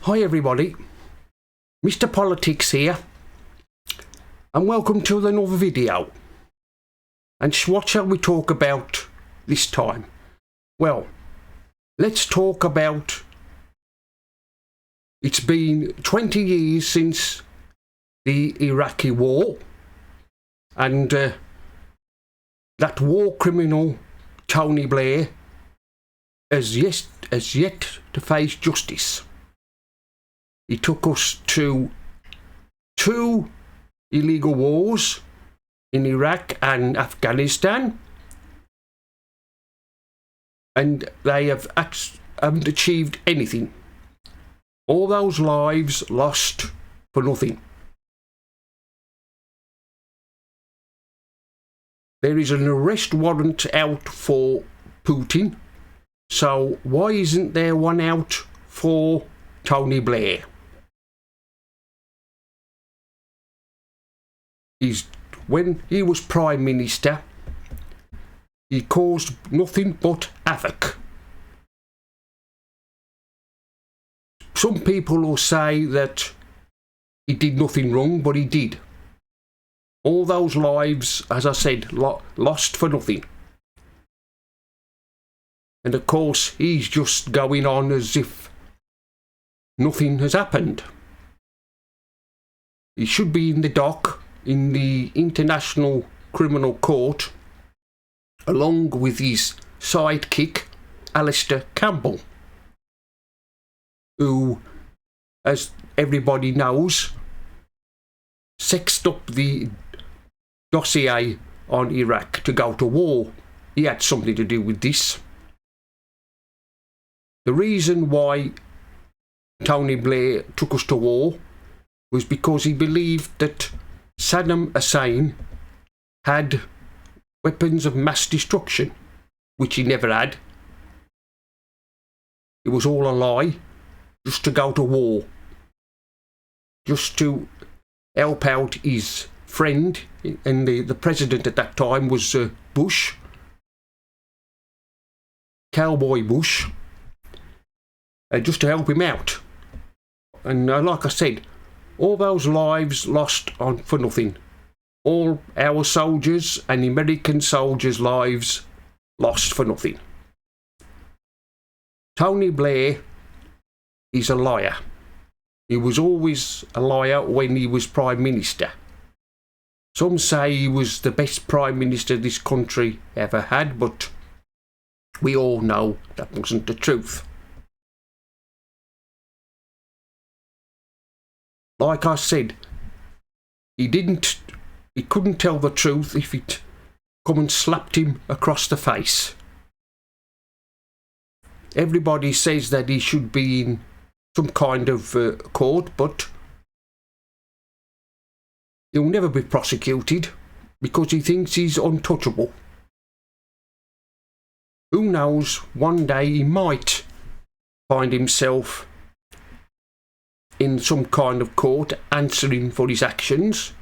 Hi everybody, Mr. Politics here, and welcome to another video. And what shall we talk about this time? Well, let's talk about, it's been 20 years since the Iraqi war, and that war criminal Tony Blair has yet to face justice. He took us to 2 illegal wars in Iraq and Afghanistan, and they haven't achieved anything. All those lives lost for nothing. There is an arrest warrant out for Putin, so why isn't there one out for Tony Blair? When he was Prime Minister, he caused nothing but havoc. Some people will say that he did nothing wrong, but he did. All those lives, as I said, lost for nothing. And of course, he's just going on as if nothing has happened. He should be in the dock in the International Criminal Court, along with his sidekick, Alistair Campbell, who, as everybody knows, sexed up the dossier on Iraq to go to war. He had something to do with this. The reason why Tony Blair took us to war was because he believed that Saddam Hussein had weapons of mass destruction, which he never had. It was all a lie, just to go to war, just to help out his friend, and the president at that time was Bush, Cowboy Bush, just to help him out. And like I said, all those lives lost for nothing. All our soldiers and American soldiers' lives lost for nothing. Tony Blair is a liar. He was always a liar when he was Prime Minister. Some say he was the best Prime Minister this country ever had, but we all know that wasn't the truth. Like I said, he couldn't tell the truth if it come and slapped him across the face. Everybody says that he should be in some kind of court, but he'll never be prosecuted because he thinks he's untouchable. Who knows, one day he might find himself in some kind of court answering for his actions.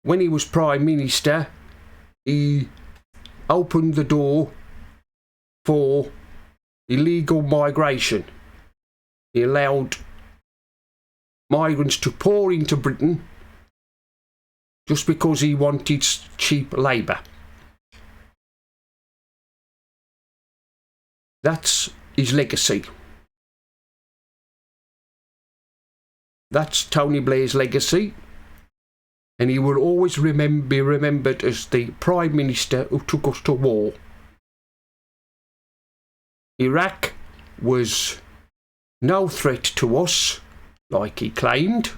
When he was Prime Minister, he opened the door for illegal migration. He allowed migrants to pour into Britain just because he wanted cheap labour. That's his legacy. That's Tony Blair's legacy, and he will always be remembered as the Prime Minister who took us to war. Iraq was no threat to us, like he claimed.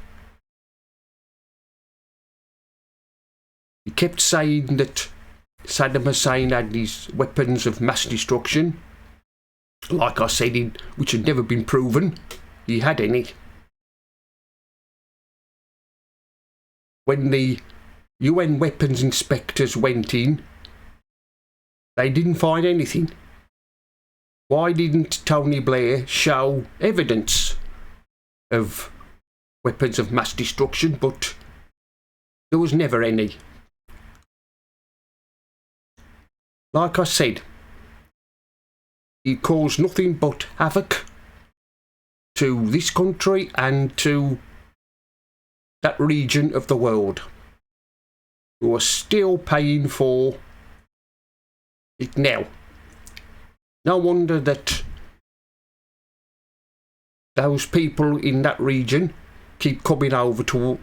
He kept saying that Saddam Hussein had these weapons of mass destruction. Like I said, which had never been proven he had any. When the UN weapons inspectors went in, they didn't find anything. Why didn't Tony Blair show evidence of weapons of mass destruction? But there was never any. Like I said, he caused nothing but havoc to this country and to that region of the world who are still paying for it now. No wonder that those people in that region keep coming over to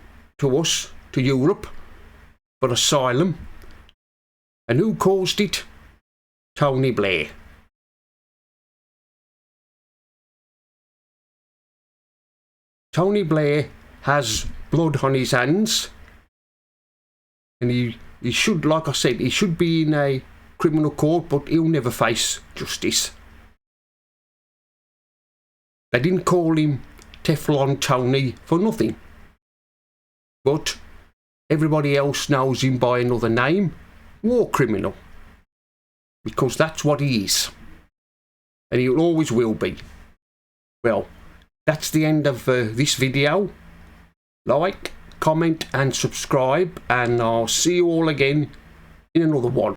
us, to Europe, for asylum. And who caused it? Tony Blair. Tony Blair has blood on his hands, and he should, like I said, he should be in a criminal court, but he'll never face justice. They didn't call him Teflon Tony for nothing, but everybody else knows him by another name, war criminal, because that's what he is, and he always will be. Well, that's the end of this video. Like, comment and subscribe, and I'll see you all again in another one.